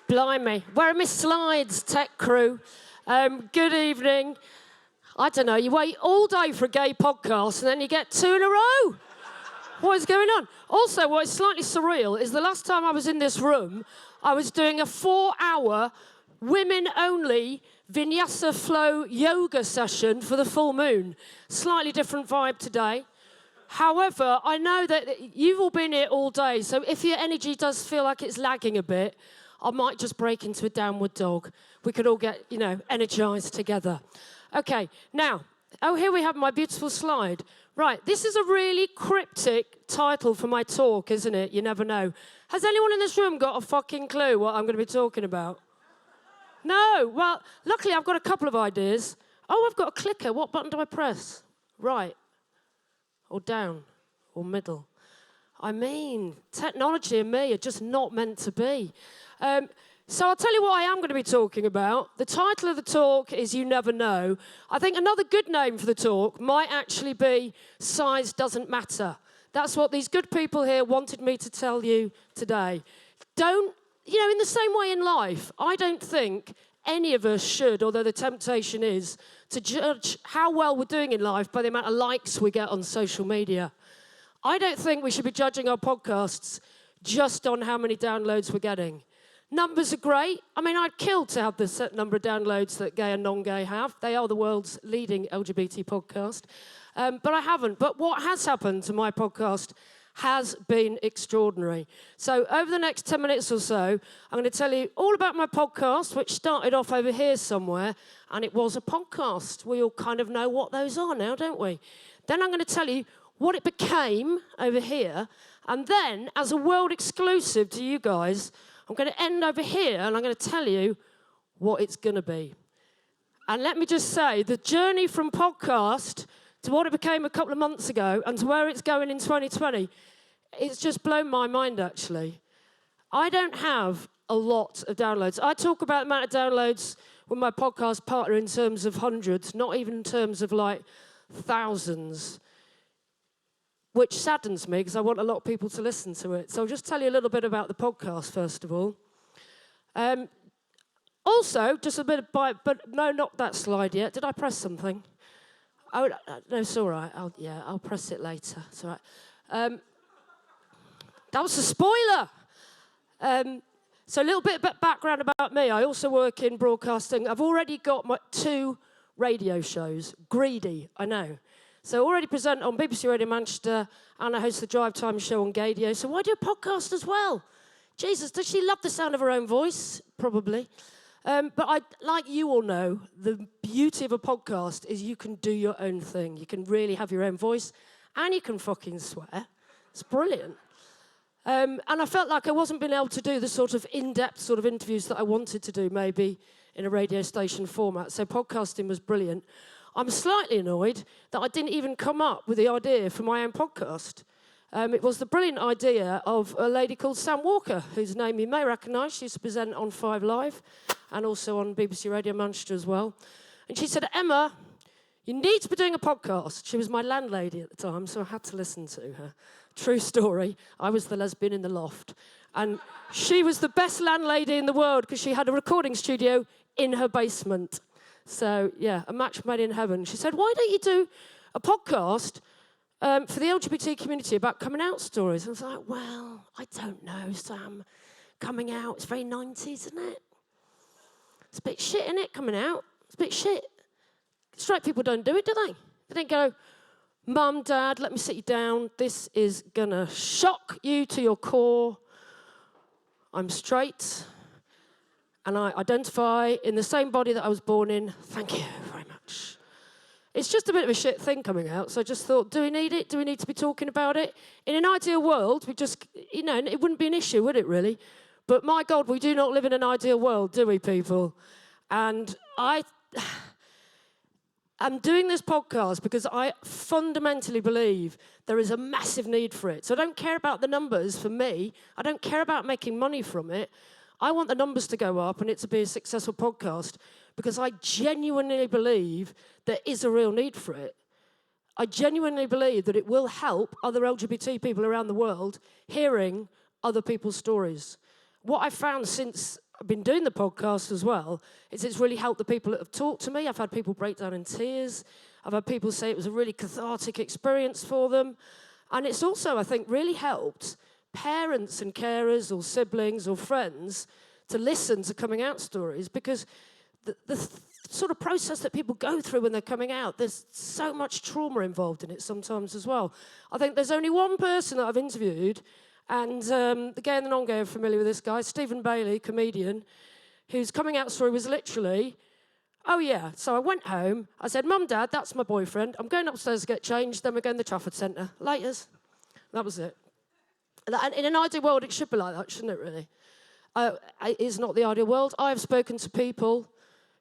Blimey. Where are my slides, tech crew? Good evening. I don't know, you wait all day for a gay podcast and then you get two in a row. What is going on? Also, what is slightly surreal is the last time I was in this room, I was doing a 4-hour women-only vinyasa flow yoga session for the full moon. Slightly different vibe today. However, I know that you've all been here all day, so if your energy does feel like it's lagging a bit, I might just break into a downward dog. We could all get, energized together. Okay, now, here we have my beautiful slide. Right, this is a really cryptic title for my talk, isn't it? You never know. Has anyone in this room got a fucking clue what I'm going to be talking about? No, well, luckily I've got a couple of ideas. Oh, I've got a clicker. What button do I press? Right, or down, or middle. I mean, technology and me are just not meant to be. So I'll tell you what I am going to be talking about. The title of the talk is You Never Know. I think another good name for the talk might actually be Size Doesn't Matter. That's what these good people here wanted me to tell you today. In the same way in life, I don't think any of us should, although the temptation is, to judge how well we're doing in life by the amount of likes we get on social media. I don't think we should be judging our podcasts just on how many downloads we're getting. Numbers are great. I mean, I'd kill to have the set number of downloads that gay and non-gay have. They are the world's leading LGBT podcast. But I haven't. But what has happened to my podcast has been extraordinary. So over the next 10 minutes or so, I'm going to tell you all about my podcast, which started off over here somewhere, and it was a podcast. We all kind of know what those are now, don't we? Then I'm going to tell you what it became over here, and then, as a world exclusive to you guys, I'm going to end over here, and I'm going to tell you what it's going to be. And let me just say, the journey from podcast to what it became a couple of months ago and to where it's going in 2020, it's just blown my mind, actually. I don't have a lot of downloads. I talk about the amount of downloads with my podcast partner in terms of hundreds, not even in terms of, thousands, which saddens me because I want a lot of people to listen to it. So I'll just tell you a little bit about the podcast, first of all. Also, just a bit of but no, not that slide yet. Did I press something? Oh, no, it's all right. I'll press it later. It's all right. That was a spoiler. So a little bit of background about me. I also work in broadcasting. I've already got my 2 radio shows. Greedy, I know. So I already present on BBC Radio Manchester, and I host the Drive Time show on Gadio. So why do a podcast as well? Jesus, does she love the sound of her own voice? Probably. But like you all know, the beauty of a podcast is you can do your own thing. You can really have your own voice, and you can fucking swear. It's brilliant. And I felt like I wasn't being able to do the sort of in-depth sort of interviews that I wanted to do, maybe in a radio station format. So podcasting was brilliant. I'm slightly annoyed that I didn't even come up with the idea for my own podcast. It was the brilliant idea of a lady called Sam Walker, whose name you may recognise. She used to present on 5 Live and also on BBC Radio Manchester as well. And she said, Emma, you need to be doing a podcast. She was my landlady at the time, so I had to listen to her. True story. I was the lesbian in the loft. And she was the best landlady in the world because she had a recording studio in her basement. So, yeah, a match made in heaven. She said, why don't you do a podcast for the LGBT community about coming out stories? I was like, well, I don't know, Sam. Coming out, it's very 90s, isn't it? It's a bit shit, isn't it, coming out? It's a bit shit. Straight people don't do it, do they? They don't go, Mum, Dad, let me sit you down. This is going to shock you to your core. I'm straight. And I identify in the same body that I was born in. Thank you very much. It's just a bit of a shit thing coming out, so I just thought, do we need it? Do we need to be talking about it? In an ideal world, we just, it wouldn't be an issue, would it, really? But my God, we do not live in an ideal world, do we, people? And I'm doing this podcast because I fundamentally believe there is a massive need for it. So I don't care about the numbers for me. I don't care about making money from it. I want the numbers to go up and it to be a successful podcast because I genuinely believe there is a real need for it. I genuinely believe that it will help other LGBT people around the world hearing other people's stories. What I found since I've been doing the podcast as well, is it's really helped the people that have talked to me. I've had people break down in tears. I've had people say it was a really cathartic experience for them. And it's also, I think, really helped parents and carers or siblings or friends to listen to coming out stories, because the sort of process that people go through when they're coming out, there's so much trauma involved in it sometimes as well. I think there's only one person that I've interviewed, and the gay and the non-gay are familiar with this guy, Stephen Bailey, comedian, whose coming out story was literally, oh yeah, so I went home, I said, Mum, Dad, that's my boyfriend, I'm going upstairs to get changed, then we're going to the Trafford Centre. Laters. That was it. And in an ideal world, it should be like that, shouldn't it, really? It is not the ideal world. I've spoken to people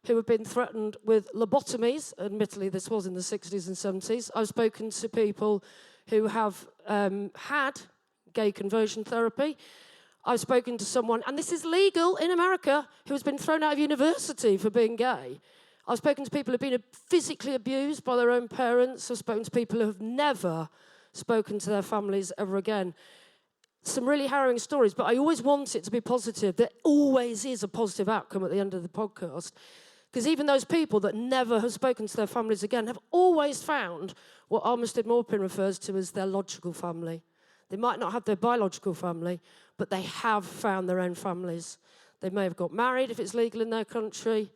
who have been threatened with lobotomies. Admittedly, this was in the 60s and 70s. I've spoken to people who have had gay conversion therapy. I've spoken to someone, and this is legal in America, who has been thrown out of university for being gay. I've spoken to people who have been physically abused by their own parents. I've spoken to people who have never spoken to their families ever again. Some really harrowing stories, but I always want it to be positive. There always is a positive outcome at the end of the podcast. Because even those people that never have spoken to their families again have always found what Armistead Maupin refers to as their logical family. They might not have their biological family, but they have found their own families. They may have got married if it's legal in their country.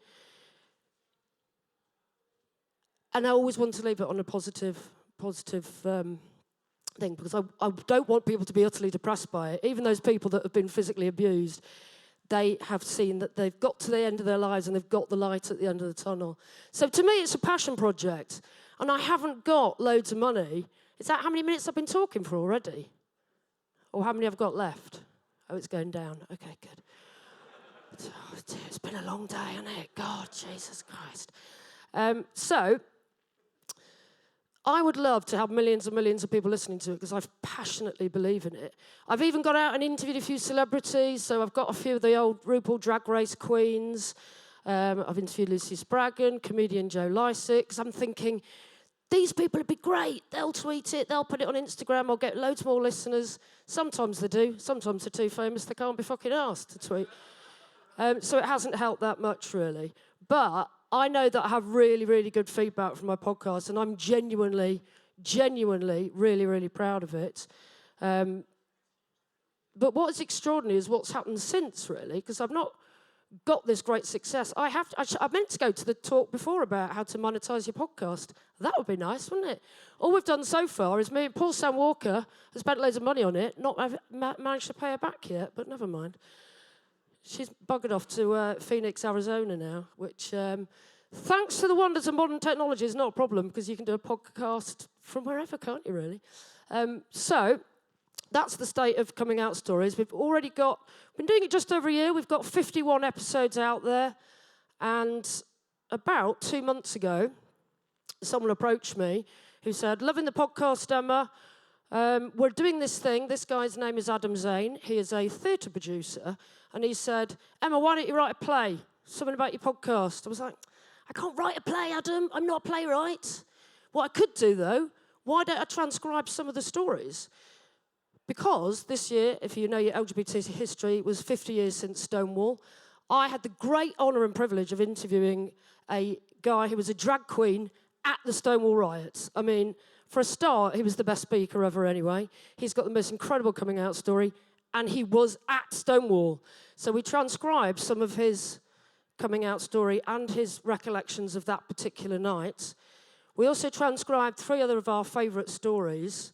And I always want to leave it on a positive thing, because I don't want people to be utterly depressed by it. Even those people that have been physically abused, they have seen that they've got to the end of their lives and they've got the light at the end of the tunnel. So to me, it's a passion project. And I haven't got loads of money. Is that how many minutes I've been talking for already? Or how many I've got left? Oh, it's going down. Okay, good. It's been a long day, hasn't it? God, Jesus Christ. So I would love to have millions and millions of people listening to it, because I passionately believe in it. I've even got out and interviewed a few celebrities. So I've got a few of the old RuPaul Drag Race queens. I've interviewed Lucy Spraggan, comedian Joe Lycett, because I'm thinking, these people would be great. They'll tweet it, they'll put it on Instagram, I'll get loads more listeners. Sometimes they do. Sometimes they're too famous, they can't be fucking asked to tweet. So it hasn't helped that much, really. But I know that I have really, really good feedback from my podcast, and I'm genuinely, really, really proud of it. But what is extraordinary is what's happened since, really, because I've not got this great success. I meant to go to the talk before about how to monetize your podcast. That would be nice, wouldn't it? All we've done so far is Paul Sam Walker has spent loads of money on it, not managed to pay her back yet, but never mind. She's buggered off to Phoenix, Arizona now, which, thanks to the wonders of modern technology, is not a problem, because you can do a podcast from wherever, can't you, really? So that's the state of coming out stories. We've been doing it just over a year. We've got 51 episodes out there. And about 2 months ago, someone approached me who said, loving the podcast, Emma. We're doing this thing. This guy's name is Adam Zane. He is a theatre producer. And he said, Emma, why don't you write a play? Something about your podcast. I was like, I can't write a play, Adam. I'm not a playwright. What I could do, though, why don't I transcribe some of the stories? Because this year, if you know your LGBT history, it was 50 years since Stonewall. I had the great honour and privilege of interviewing a guy who was a drag queen at the Stonewall riots. I mean, for a start, he was the best speaker ever anyway. He's got the most incredible coming out story, and he was at Stonewall. So we transcribed some of his coming out story and his recollections of that particular night. We also transcribed 3 other of our favourite stories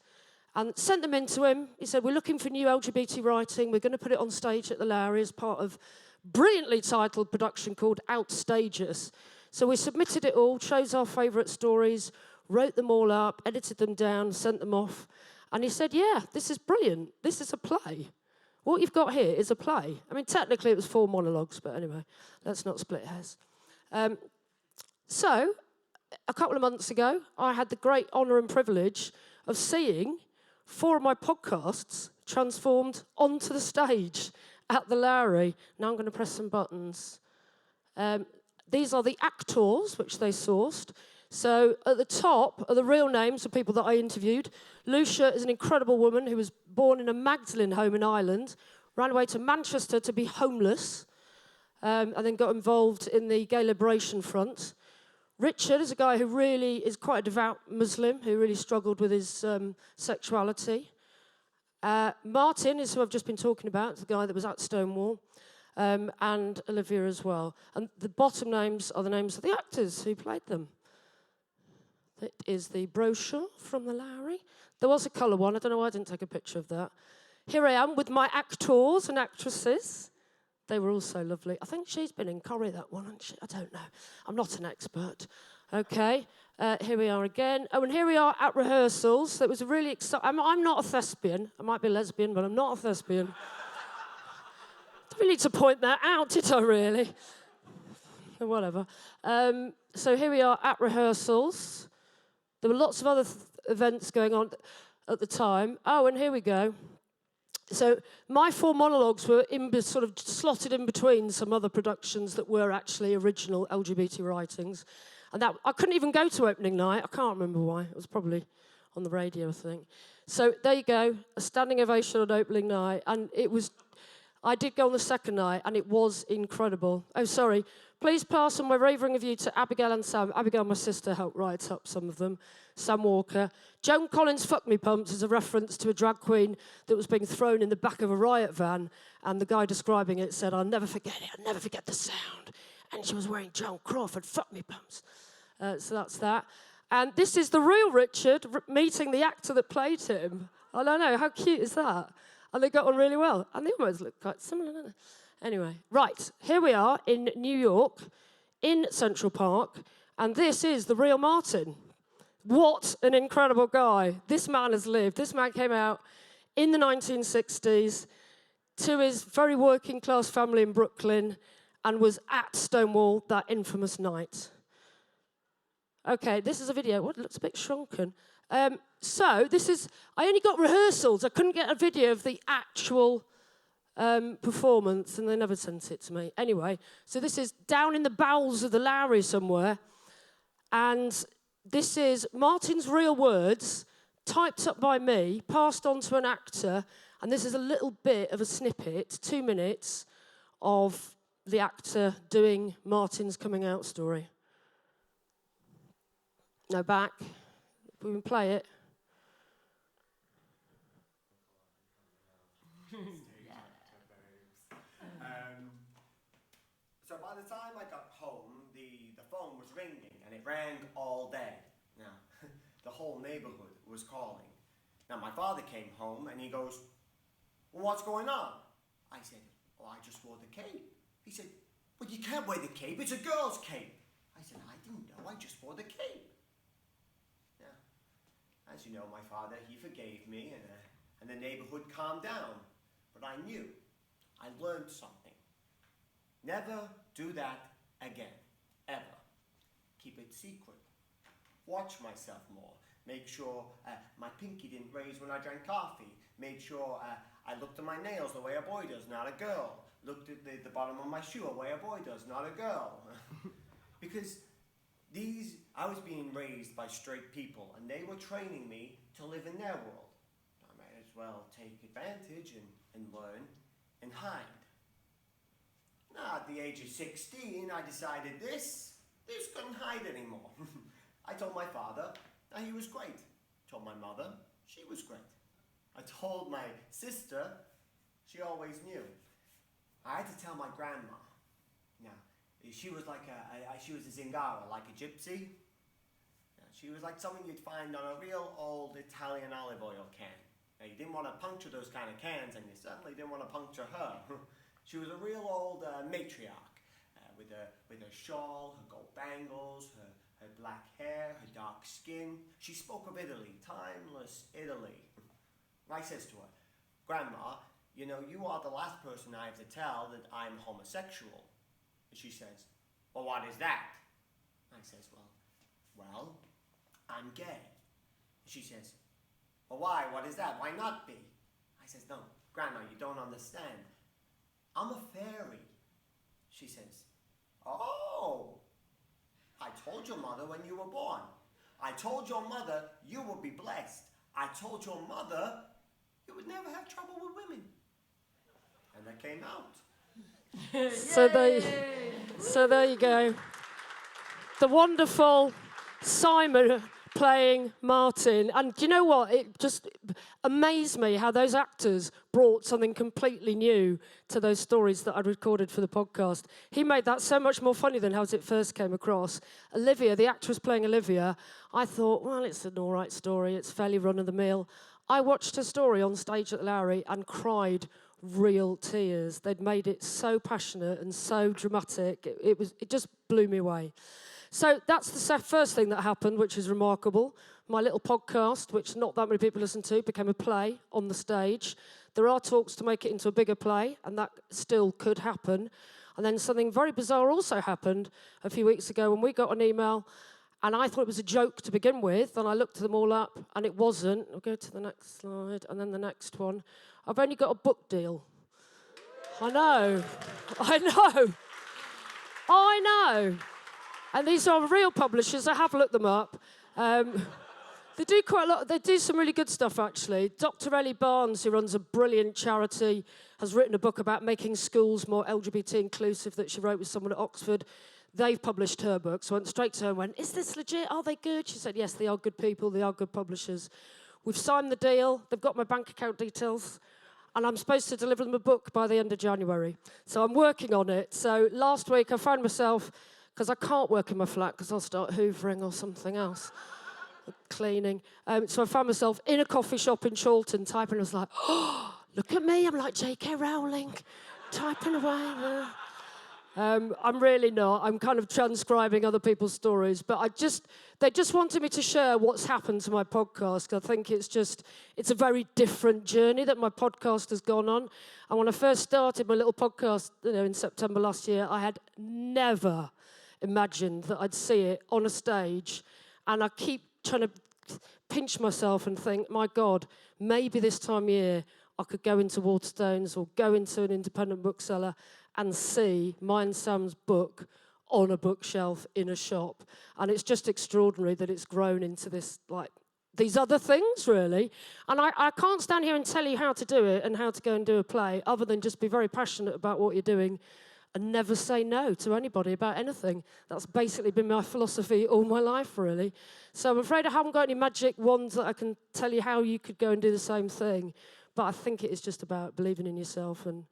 and sent them in to him. He said, we're looking for new LGBT writing. We're going to put it on stage at the Lowry as part of a brilliantly titled production called Outstage Us. So we submitted it all, chose our favourite stories, wrote them all up, edited them down, sent them off. And he said, yeah, this is brilliant. This is a play. What you've got here is a play. I mean, technically it was 4 monologues, but anyway, let's not split hairs. So, a couple of months ago, I had the great honour and privilege of seeing 4 of my podcasts transformed onto the stage at the Lowry. Now I'm going to press some buttons. These are the actors which they sourced. So at the top are the real names of people that I interviewed. Lucia is an incredible woman who was born in a Magdalene home in Ireland, ran away to Manchester to be homeless, and then got involved in the Gay Liberation Front. Richard is a guy who really is quite a devout Muslim, who really struggled with his sexuality. Martin is who I've just been talking about, the guy that was at Stonewall, and Olivia as well. And the bottom names are the names of the actors who played them. That is the brochure from the Lowry. There was a colour one. I don't know why I didn't take a picture of that. Here I am with my actors and actresses. They were all so lovely. I think she's been in Corrie, that one, hasn't she? I don't know. I'm not an expert. Okay, here we are again. Oh, and here we are at rehearsals. That was a really exciting... I'm not a thespian. I might be lesbian, but I'm not a thespian. Did we need to point that out, did I really? Whatever. So here we are at rehearsals. There were lots of other events going on at the time. Oh, and here we go. So my 4 monologues were sort of slotted in between some other productions that were actually original LGBT writings. And that I couldn't even go to opening night. I can't remember why. It was probably on the radio, I think. So there you go, a standing ovation on opening night. And it was... I did go on the second night, and it was incredible. Oh, sorry. Please pass on my raving review to Abigail and Sam. Abigail, my sister, helped write up some of them. Sam Walker. Joan Collins' Fuck Me Pumps is a reference to a drag queen that was being thrown in the back of a riot van, and the guy describing it said, I'll never forget it, I'll never forget the sound. And she was wearing Joan Crawford Fuck Me Pumps. So that's that. And this is the real Richard meeting the actor that played him. I don't know, how cute is that? And they got on really well. And they almost look quite similar, don't they? Anyway, right, here we are in New York, in Central Park, and this is the real Martin. What an incredible guy. This man has lived. This man came out in the 1960s to his very working class family in Brooklyn and was at Stonewall that infamous night. Okay, this is a video. What, it looks a bit shrunken. So this is, I only got rehearsals. I couldn't get a video of the actual performance, and they never sent it to me. Anyway, so this is down in the bowels of the Lowry somewhere, and this is Martin's real words, typed up by me, passed on to an actor, and this is a little bit of a snippet, 2 minutes, of the actor doing Martin's coming out story. No, back. We can play it. So by the time I got home, the phone was ringing, and it rang all day. Now, the whole neighborhood was calling. Now, my father came home, and he goes, well, what's going on? I said, oh, I just wore the cape. He said, well, you can't wear the cape. It's a girl's cape. I said, I didn't know. I just wore the cape. As you know, my father, he forgave me, and the neighborhood calmed down. But I knew. I learned something. Never do that again. Ever. Keep it secret. Watch myself more. Make sure my pinky didn't raise when I drank coffee. Made sure I looked at my nails the way a boy does, not a girl. Looked at the bottom of my shoe the way a boy does, not a girl. Because I was being raised by straight people, and they were training me to live in their world. I might as well take advantage and learn and hide. Now, at the age of 16, I decided this couldn't hide anymore. I told my father he was great. Told my mother she was great. I told my sister she always knew. I had to tell my grandma. Now, she was like she was a zingara, like a gypsy. She was like something you'd find on a real old Italian olive oil can. Now, you didn't want to puncture those kind of cans, and you certainly didn't want to puncture her. She was a real old matriarch, with her shawl, her gold bangles, her black hair, her dark skin. She spoke of Italy, timeless Italy. I says to her, Grandma, you know, you are the last person I have to tell that I'm homosexual. And she says, well, what is that? I says, well, I'm gay. She says, well, why? What is that? Why not be? I says, no, Grandma, you don't understand. I'm a fairy. She says, oh, I told your mother when you were born. I told your mother you would be blessed. I told your mother you would never have trouble with women. And that came out. So there you go. The wonderful Simon playing Martin. And do you know what? It just amazed me how those actors brought something completely new to those stories that I'd recorded for the podcast. He made that so much more funny than how it first came across. Olivia, the actress playing Olivia, I thought, well, it's an all right story. It's fairly run-of-the-mill. I watched her story on stage at the Lowry and cried real tears. They'd made it so passionate and so dramatic. It just blew me away. So that's the first thing that happened, which is remarkable. My little podcast, which not that many people listen to, became a play on the stage. There are talks to make it into a bigger play, and that still could happen. And then something very bizarre also happened a few weeks ago when we got an email, and I thought it was a joke to begin with, and I looked them all up, and it wasn't. I'll go to the next slide, and then the next one. I've only got a book deal. I know. And these are real publishers. I have looked them up. They do quite a lot. They do some really good stuff, actually. Dr. Ellie Barnes, who runs a brilliant charity, has written a book about making schools more LGBT inclusive that she wrote with someone at Oxford. They've published her book. So I went straight to her and went, is this legit? Are they good? She said, yes, they are good people. They are good publishers. We've signed the deal. They've got my bank account details. And I'm supposed to deliver them a book by the end of January. So I'm working on it. So last week I found myself, because I can't work in my flat because I'll start hoovering or something else, cleaning. So I found myself in a coffee shop in Chorlton typing. I was like, oh, look at me. I'm like J.K. Rowling, typing away. I'm really not. I'm kind of transcribing other people's stories. But they just wanted me to share what's happened to my podcast. I think it's a very different journey that my podcast has gone on. And when I first started my little podcast, in September last year, I had never imagined that I'd see it on a stage. And I keep trying to pinch myself and think, my God, maybe this time of year I could go into Waterstones or go into an independent bookseller and see mine Sam's book on a bookshelf in a shop. And it's just extraordinary that it's grown into this, these other things, really. And I can't stand here and tell you how to do it and how to go and do a play, other than just be very passionate about what you're doing and never say no to anybody about anything. That's basically been my philosophy all my life, really. So I'm afraid I haven't got any magic wands that I can tell you how you could go and do the same thing. But I think it is just about believing in yourself and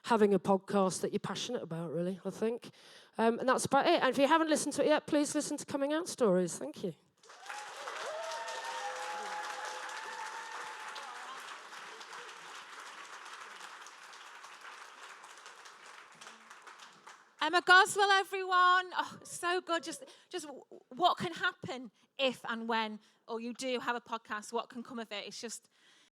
having a podcast that you're passionate about, really, I think. And that's about it. And if you haven't listened to it yet, please listen to Coming Out Stories. Thank you. Emma Goswell, everyone. Oh, so good. Just what can happen if and when, or you do have a podcast, what can come of it? It's just